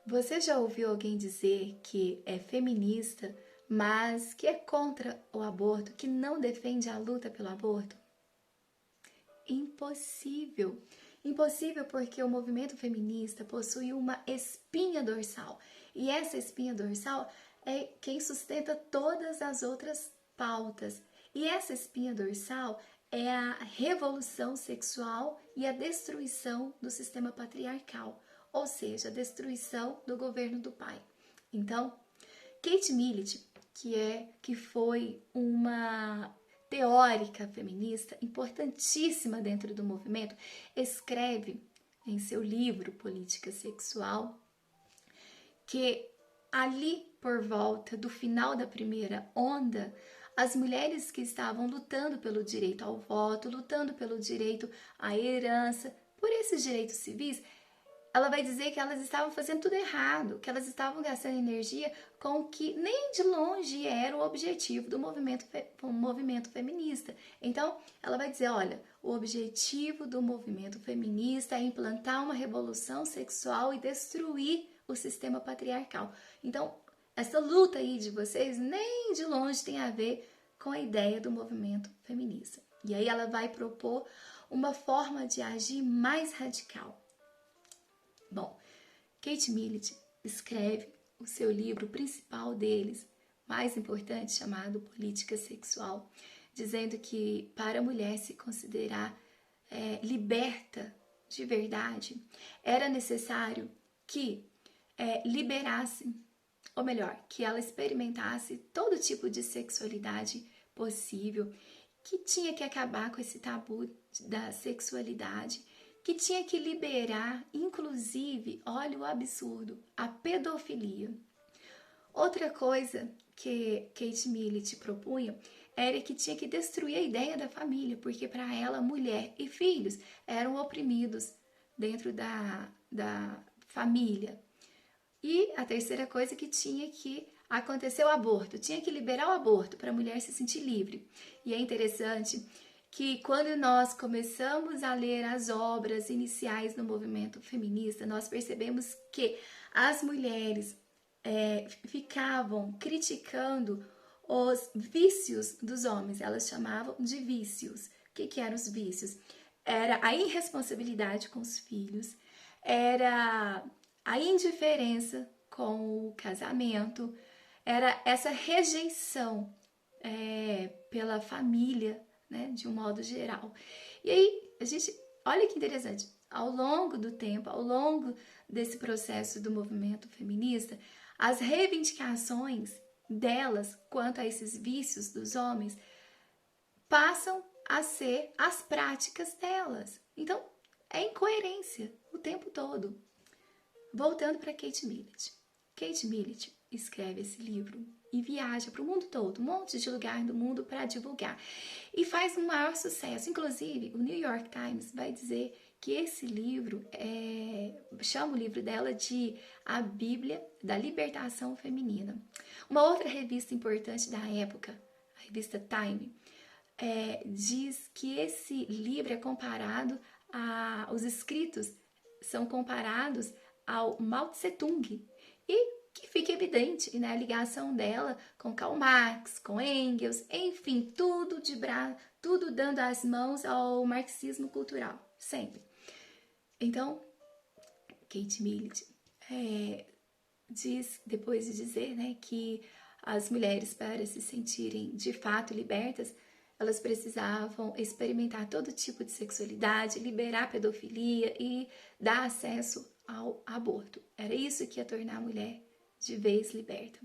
Você já ouviu alguém dizer que é feminista, mas que é contra o aborto, que não defende a luta pelo aborto? Impossível! Impossível porque o movimento feminista possui uma espinha dorsal. E essa espinha dorsal é quem sustenta todas as outras pautas. E essa espinha dorsal é a revolução sexual e a destruição do sistema patriarcal, ou seja, a destruição do governo do pai. Então, Kate Millett, que foi uma teórica feminista importantíssima dentro do movimento, escreve em seu livro Política Sexual que ali por volta do final da primeira onda, as mulheres que estavam lutando pelo direito ao voto, lutando pelo direito à herança, por esses direitos civis, ela vai dizer que elas estavam fazendo tudo errado, que elas estavam gastando energia com o que nem de longe era o objetivo do movimento feminista. Então, ela vai dizer, olha, o objetivo do movimento feminista é implantar uma revolução sexual e destruir o sistema patriarcal. Então, essa luta aí de vocês nem de longe tem a ver com a ideia do movimento feminista. E aí ela vai propor uma forma de agir mais radical. Bom, Kate Millett escreve o seu livro principal deles, mais importante, chamado Política Sexual, dizendo que para a mulher se considerar liberta de verdade, era necessário que liberasse, ou melhor, que ela experimentasse todo tipo de sexualidade possível, que tinha que acabar com esse tabu da sexualidade, que tinha que liberar, inclusive, olha o absurdo, a pedofilia. Outra coisa que Kate Millett propunha era que tinha que destruir a ideia da família, porque para ela, mulher e filhos eram oprimidos dentro da família. E a terceira coisa que tinha que acontecer o aborto, tinha que liberar o aborto para a mulher se sentir livre. E é interessante que quando nós começamos a ler as obras iniciais do movimento feminista, nós percebemos que as mulheres ficavam criticando os vícios dos homens, elas chamavam de vícios. O que eram os vícios? Era a irresponsabilidade com os filhos, era a indiferença com o casamento, era essa rejeição pela família, né, de um modo geral. E aí, olha que interessante, ao longo do tempo, ao longo desse processo do movimento feminista, as reivindicações delas quanto a esses vícios dos homens passam a ser as práticas delas. Então, é incoerência o tempo todo. Voltando para Kate Millett. Kate Millett escreve esse livro e viaja para o mundo todo, um monte de lugar do mundo para divulgar. E faz um maior sucesso. Inclusive, o New York Times vai dizer que esse livro chama o livro dela de A Bíblia da Libertação Feminina. Uma outra revista importante da época, a revista Time, diz que esse livro é comparado os escritos são comparados ao Mao Tse Tung, e que fica evidente, né, a ligação dela com Karl Marx, com Engels, enfim, tudo dando as mãos ao marxismo cultural, sempre. Então, Kate Millett diz, depois de dizer, né, que as mulheres, para se sentirem de fato libertas, elas precisavam experimentar todo tipo de sexualidade, liberar a pedofilia e dar acesso ao aborto. Era isso que ia tornar a mulher de vez liberta.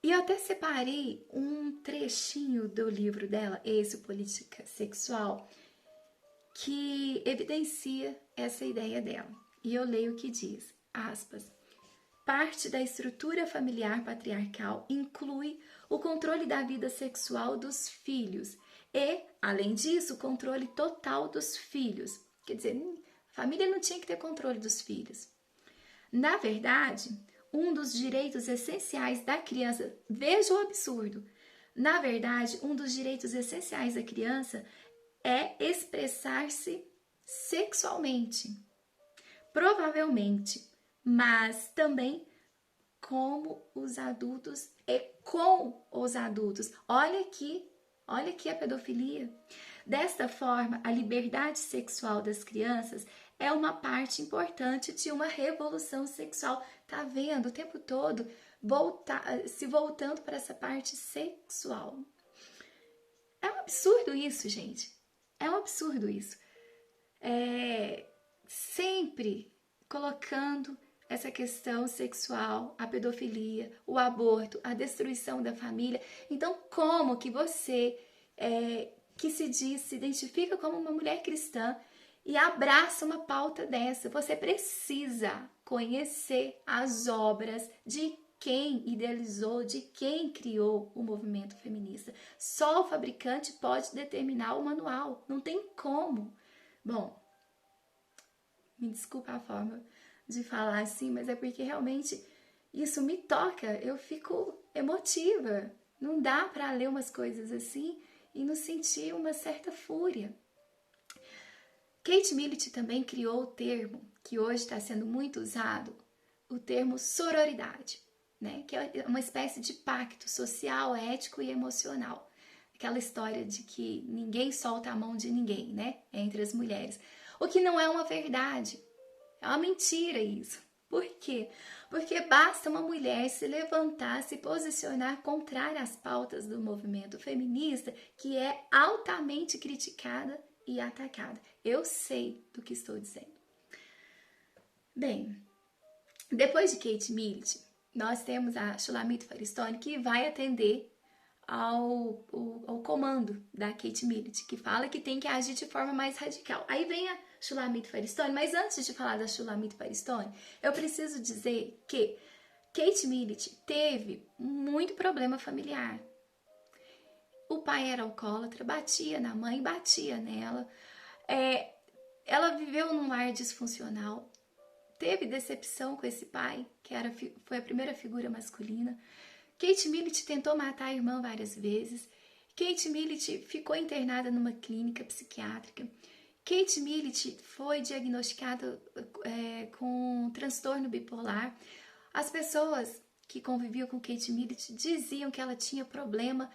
E eu até separei um trechinho do livro dela, esse, Política Sexual, que evidencia essa ideia dela. E eu leio o que diz, aspas, parte da estrutura familiar patriarcal inclui o controle da vida sexual dos filhos e, além disso, o controle total dos filhos. Quer dizer, a família não tinha que ter controle dos filhos. Na verdade, um dos direitos essenciais da criança, veja o absurdo, na verdade, um dos direitos essenciais da criança é expressar-se sexualmente. Provavelmente, mas também como os adultos e com os adultos. Olha aqui a pedofilia. Desta forma, a liberdade sexual das crianças é uma parte importante de uma revolução sexual. Tá vendo o tempo todo se voltando para essa parte sexual. É um absurdo isso, gente. É um absurdo isso. Sempre colocando essa questão sexual, a pedofilia, o aborto, a destruição da família. Então, como que você, que se identifica como uma mulher cristã e abraça uma pauta dessa? Você precisa conhecer as obras de quem idealizou, de quem criou o movimento feminista. Só o fabricante pode determinar o manual, não tem como. Bom, me desculpa a forma de falar assim, mas é porque realmente isso me toca, eu fico emotiva. Não dá para ler umas coisas assim e não sentir uma certa fúria. Kate Millett também criou o termo, que hoje está sendo muito usado, o termo sororidade, né? Que é uma espécie de pacto social, ético e emocional. Aquela história de que ninguém solta a mão de ninguém, né? Entre as mulheres. O que não é uma verdade. É uma mentira isso. Por quê? Porque basta uma mulher se levantar, se posicionar contrária às pautas do movimento feminista, que é altamente criticada e atacada. Eu sei do que estou dizendo. Bem, depois de Kate Millett, nós temos a Shulamit Firestone, que vai atender ao comando da Kate Millett, que fala que tem que agir de forma mais radical. Aí vem a Shulamit Firestone, mas antes de falar da Shulamit Firestone, eu preciso dizer que Kate Millett teve muito problema familiar. O pai era alcoólatra, batia na mãe, batia nela. Ela viveu num lar disfuncional, teve decepção com esse pai, que foi a primeira figura masculina. Kate Millett tentou matar a irmã várias vezes. Kate Millett ficou internada numa clínica psiquiátrica. Kate Millett foi diagnosticada com um transtorno bipolar. As pessoas que conviviam com Kate Millett diziam que ela tinha problema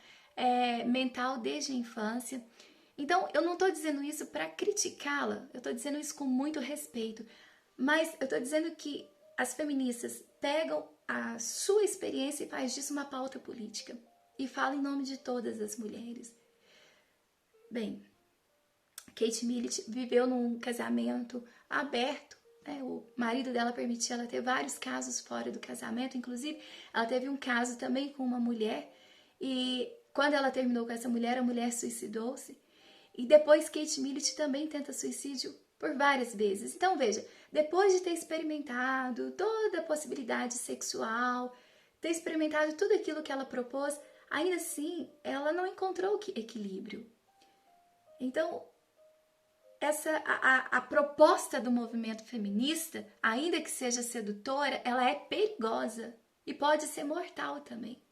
mental desde a infância. Então, eu não estou dizendo isso para criticá-la, eu estou dizendo isso com muito respeito. Mas eu estou dizendo que as feministas pegam a sua experiência e faz disso uma pauta política. E fala em nome de todas as mulheres. Bem, Kate Millett viveu num casamento aberto. O marido dela permitia ela ter vários casos fora do casamento. Inclusive, ela teve um caso também com uma mulher. E quando ela terminou com essa mulher, a mulher suicidou-se. E depois Kate Millett também tenta suicídio por várias vezes. Então, veja, depois de ter experimentado toda a possibilidade sexual, ter experimentado tudo aquilo que ela propôs, ainda assim, ela não encontrou equilíbrio. Então, a proposta do movimento feminista, ainda que seja sedutora, ela é perigosa e pode ser mortal também.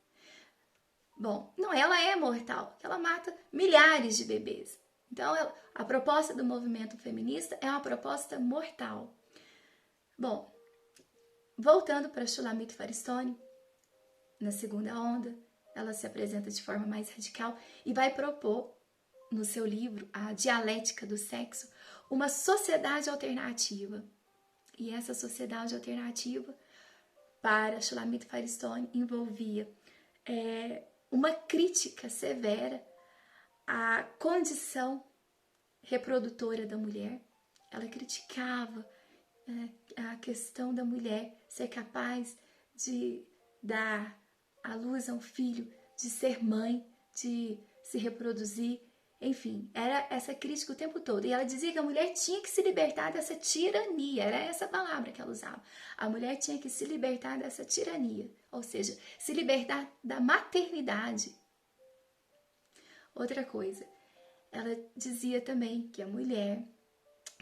Bom, não, ela é mortal, ela mata milhares de bebês. Então, a proposta do movimento feminista é uma proposta mortal. Bom, voltando para Shulamit Firestone, na segunda onda, ela se apresenta de forma mais radical e vai propor, no seu livro, A Dialética do Sexo, uma sociedade alternativa. E essa sociedade alternativa, para Shulamit Firestone, envolvia uma crítica severa à condição reprodutora da mulher. Ela criticava a questão da mulher ser capaz de dar à luz a um filho, de ser mãe, de se reproduzir, enfim, era essa crítica o tempo todo. E ela dizia que a mulher tinha que se libertar dessa tirania, era essa palavra que ela usava. A mulher tinha que se libertar dessa tirania, ou seja, se libertar da maternidade. Outra coisa, ela dizia também que a mulher,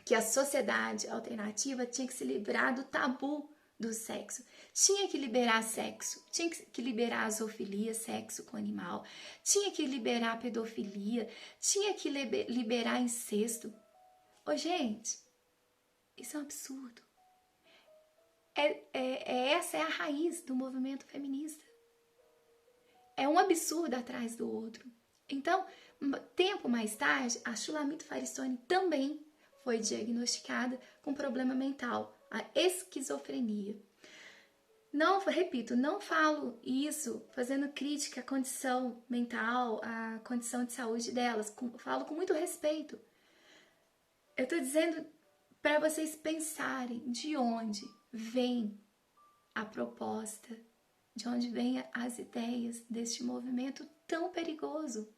que a sociedade alternativa tinha que se livrar do tabu do sexo. Tinha que liberar sexo, tinha que liberar a zoofilia, sexo com animal, tinha que liberar a pedofilia, tinha que liberar incesto. Ô, gente, isso é um absurdo. Essa é a raiz do movimento feminista. É um absurdo atrás do outro. Então, tempo mais tarde, a Shulamit Faristone também foi diagnosticada com problema mental, a esquizofrenia. Não, repito, não falo isso fazendo crítica à condição mental, à condição de saúde delas. Falo com muito respeito. Eu estou dizendo para vocês pensarem de onde vem a proposta, de onde vêm as ideias deste movimento tão perigoso.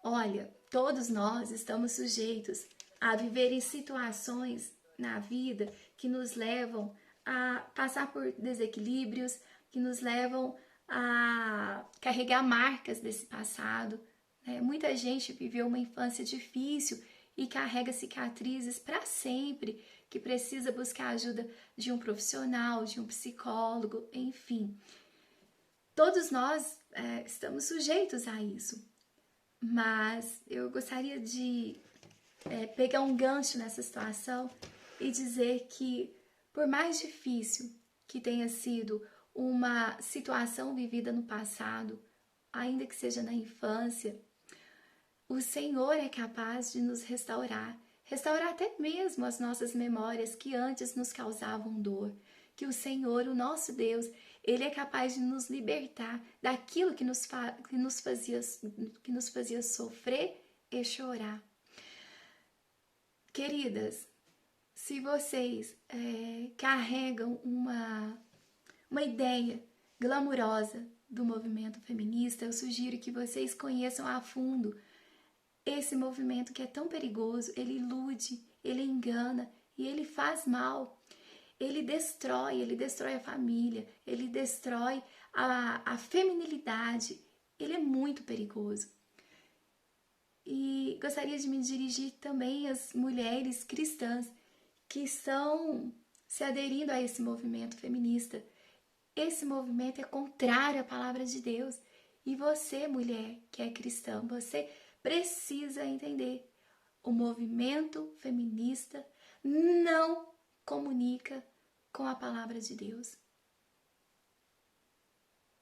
Olha, todos nós estamos sujeitos a viver em situações na vida que nos levam a passar por desequilíbrios, que nos levam a carregar marcas desse passado. Né? Muita gente viveu uma infância difícil e carrega cicatrizes para sempre, que precisa buscar a ajuda de um profissional, de um psicólogo, enfim. Todos nós estamos sujeitos a isso. Mas eu gostaria de pegar um gancho nessa situação e dizer que, por mais difícil que tenha sido uma situação vivida no passado, ainda que seja na infância, o Senhor é capaz de nos restaurar até mesmo as nossas memórias que antes nos causavam dor. Que o Senhor, o nosso Deus, Ele é capaz de nos libertar daquilo que nos fazia sofrer e chorar. Queridas, se vocês carregam uma ideia glamurosa do movimento feminista, eu sugiro que vocês conheçam a fundo esse movimento que é tão perigoso. Ele ilude, ele engana e ele faz mal. Ele destrói a família, ele destrói a feminilidade. Ele é muito perigoso. E gostaria de me dirigir também às mulheres cristãs que estão se aderindo a esse movimento feminista. Esse movimento é contrário à palavra de Deus. E você, mulher que é cristã, você precisa entender. O movimento feminista não comunica com a palavra de Deus.